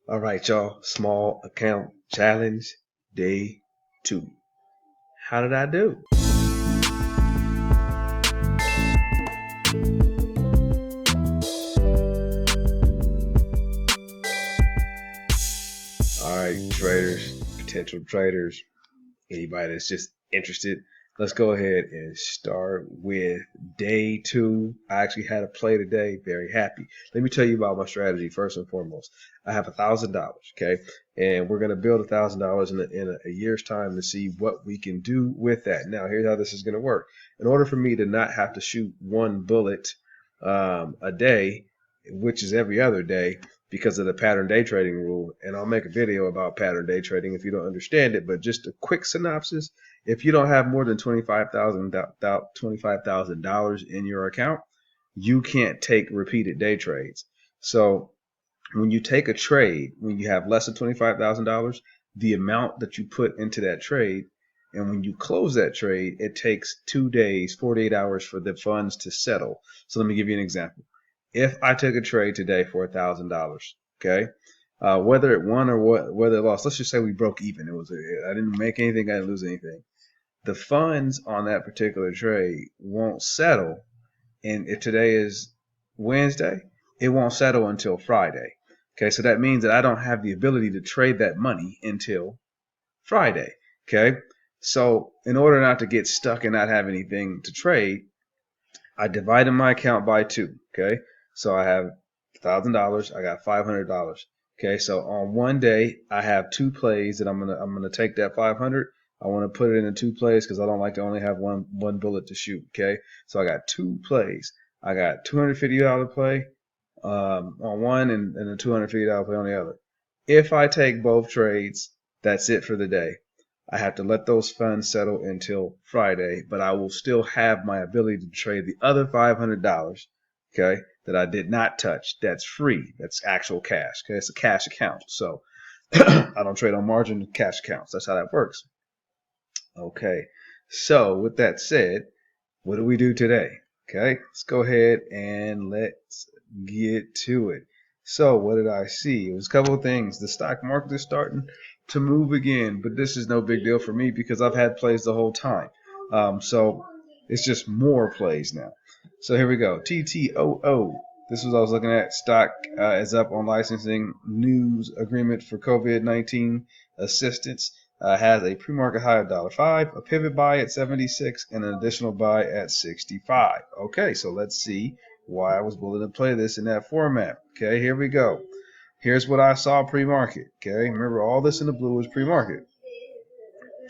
All right, y'all. Small account challenge day 2. How did I do? All right, traders, potential traders, anybody that's just interested, let's go ahead and start with day 2. I actually had a play today. Very happy. Let me tell you about my strategy first and foremost. I have $1,000, okay, and we're gonna build $1,000 in a year's time to see what we can do with that. Now, here's how this is gonna work. In order for me to not have to shoot one bullet a day, which is every other day, because of the pattern day trading rule, and I'll make a video about pattern day trading if you don't understand it, but just a quick synopsis. If you don't have more than $25,000 in your account, you can't take repeated day trades. So when you take a trade, when you have less than $25,000, the amount that you put into that trade, and when you close that trade, it takes 2 days, 48 hours for the funds to settle. So let me give you an example. If I took a trade today for $1,000, okay, whether it won or whether it lost, let's just say we broke even. I didn't make anything, I didn't lose anything. The funds on that particular trade won't settle, and if today is Wednesday, it won't settle until Friday. Okay, so that means that I don't have the ability to trade that money until Friday. Okay, so in order not to get stuck and not have anything to trade, I divided my account by 2. Okay, so I have $1,000. I got $500. Okay, so on one day I have 2 plays that I'm gonna take that 500. I want to put it into 2 plays because I don't like to only have one bullet to shoot. Okay, so I got 2 plays. I got $250 play on one and a $250 play on the other. If I take both trades, that's it for the day. I have to let those funds settle until Friday, but I will still have my ability to trade the other $500, okay, that I did not touch. That's free. That's actual cash. Okay, it's a cash account. So I don't trade on margin cash accounts. That's how that works. Okay, so with that said, what do we do today? Okay, let's go ahead and let's get to it. So what did I see? It was a couple of things. The stock market is starting to move again, but this is no big deal for me because I've had plays the whole time. So it's just more plays now. So here we go. TTOO. This was I was looking at. Stock is up on licensing news agreement for COVID-19 assistance. Has a pre-market high of $5, a pivot buy at 76, and an additional buy at 65. Okay, so let's see why I was willing to play this in that format. Okay, here we go. Here's what I saw pre-market. Okay, remember all this in the blue is pre-market.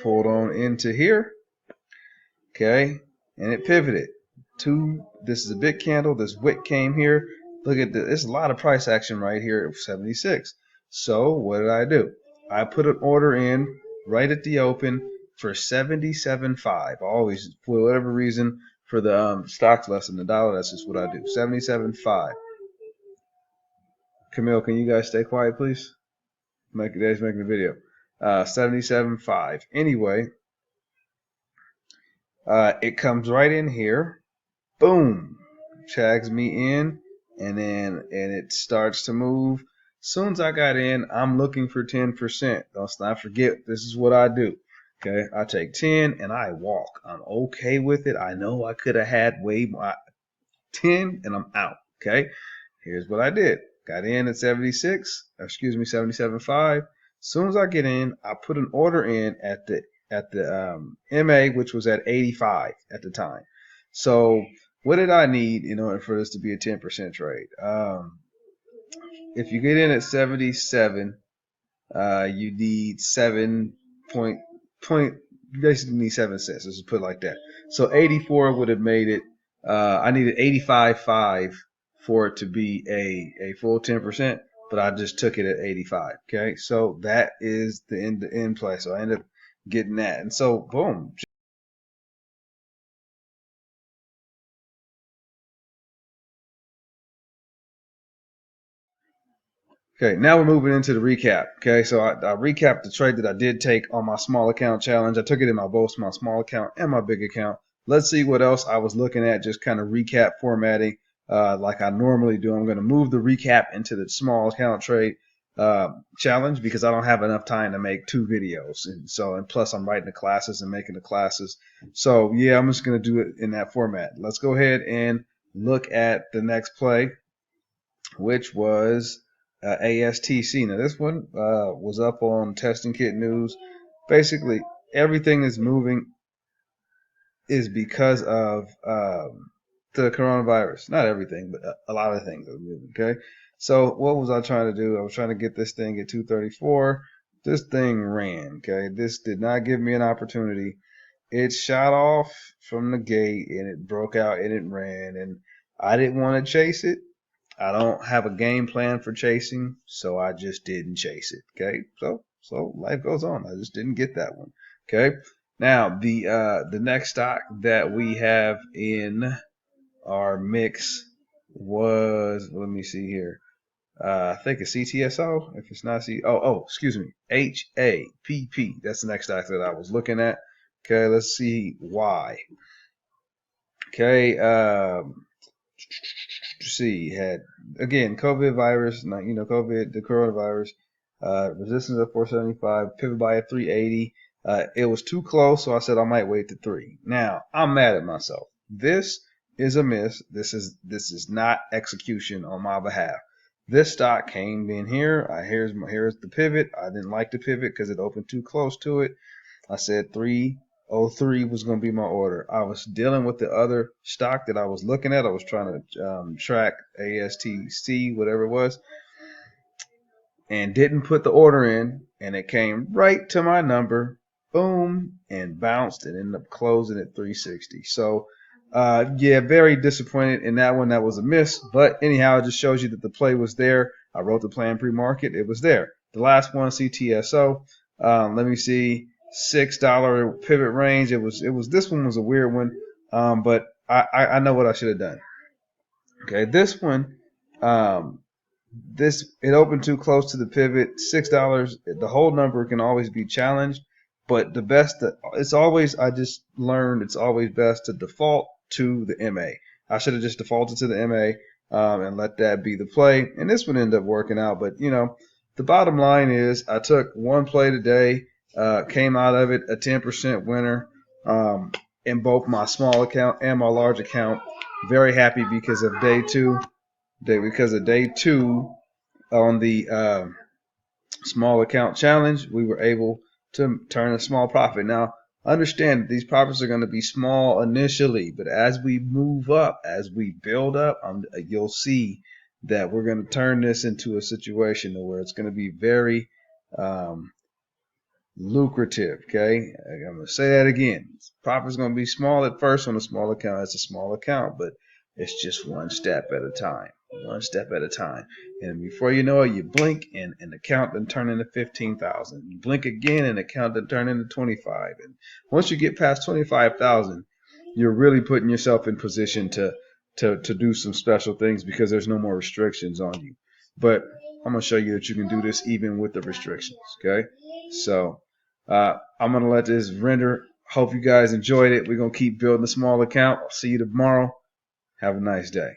Pulled on into here. Okay, and it pivoted. This is a big candle. This wick came here. Look at this. There's a lot of price action right here at 76. So what did I do? I put an order in right at the open for 77.5. Always, for whatever reason, for the stocks less than $1, that's just what I do. 77.5. Camille, can you guys stay quiet, please? Dad's making a video. 77.5. Anyway, it comes right in here. Boom, tags me in, and it starts to move. Soon as I got in, I'm looking for 10%. Don't not forget, this is what I do. Okay, I take 10 and I walk. I'm okay with it. I know I could have had way more. 10 and I'm out. Okay, here's what I did. Got in at 77.5. Soon as I get in, I put an order in at the MA, which was at 85 at the time. So what did I need in order for this to be a 10% trade? If you get in at 77, you need 7 point, you basically need 7 cents. Let's just put it like that. So 84 would have made it. I needed 85.5 for it to be a full 10%, but I just took it at 85. Okay, so that is the end play. So I ended up getting that, and so boom. Okay, now we're moving into the recap. Okay, so I recapped the trade that I did take on my small account challenge. I took it in both my small account and my big account. Let's see what else I was looking at, just kind of recap formatting like I normally do. I'm going to move the recap into the small account trade, challenge because I don't have enough time to make 2 videos, and plus I'm writing the classes and making the classes. So yeah, I'm just gonna do it in that format. Let's go ahead and look at the next play, which was ASTC. Now this one was up on Testing Kit News. Basically, everything that's moving is because of the coronavirus. Not everything, but a lot of things are moving. Okay, so what was I trying to do? I was trying to get this thing at 234. This thing ran. Okay, this did not give me an opportunity. It shot off from the gate and it broke out and it ran, and I didn't want to chase it. I don't have a game plan for chasing, so I just didn't chase it. Okay, so life goes on. I just didn't get that one. Okay, now the next stock that we have in our mix was, let me see here. I think it's CTSO. If it's not excuse me, HAPP. That's the next stock that I was looking at. Okay, let's see why. Okay, see, had again COVID virus, COVID, the coronavirus, resistance at 475, pivot buy at 380. It was too close, so I said I might wait to 3. Now I'm mad at myself. This is a miss. This is not execution on my behalf. This stock came in here. Here's the pivot. I didn't like the pivot because it opened too close to it. I said 303 was going to be my order. I was dealing with the other stock that I was looking at. I was trying to track ASTC, whatever it was, and didn't put the order in, and it came right to my number, boom, and bounced and ended up closing at 360. So yeah, very disappointed in that one. That was a miss, but anyhow, it just shows you that the play was there. I wrote the plan pre-market. It was there. The last one, CTSO. Let me see. $6 pivot range. This one was a weird one, but I know what I should have done. Okay, this one, it opened too close to the pivot. $6. The whole number can always be challenged, but I just learned it's always best to default to the MA. I should have just defaulted to the MA and let that be the play, and this one ended up working out. But the bottom line is I took one play today. Came out of it a 10% winner in both my small account and my large account. Very happy because of day two on the small account challenge, we were able to turn a small profit. Now, understand that these profits are going to be small initially, but as we move up, as we build up, you'll see that we're going to turn this into a situation where it's going to be very lucrative. Okay, I'm going to say that again. Profit's going to be small at first on a small account. It's a small account, but it's just one step at a time. One step at a time. And before you know it, you blink and the account then turn into 15,000. You blink again and the account then turn into 25. And once you get past 25,000, you're really putting yourself in position to do some special things because there's no more restrictions on you. But I'm going to show you that you can do this even with the restrictions. Okay, so I'm going to let this render. Hope you guys enjoyed it. We're going to keep building a small account. I'll see you tomorrow. Have a nice day.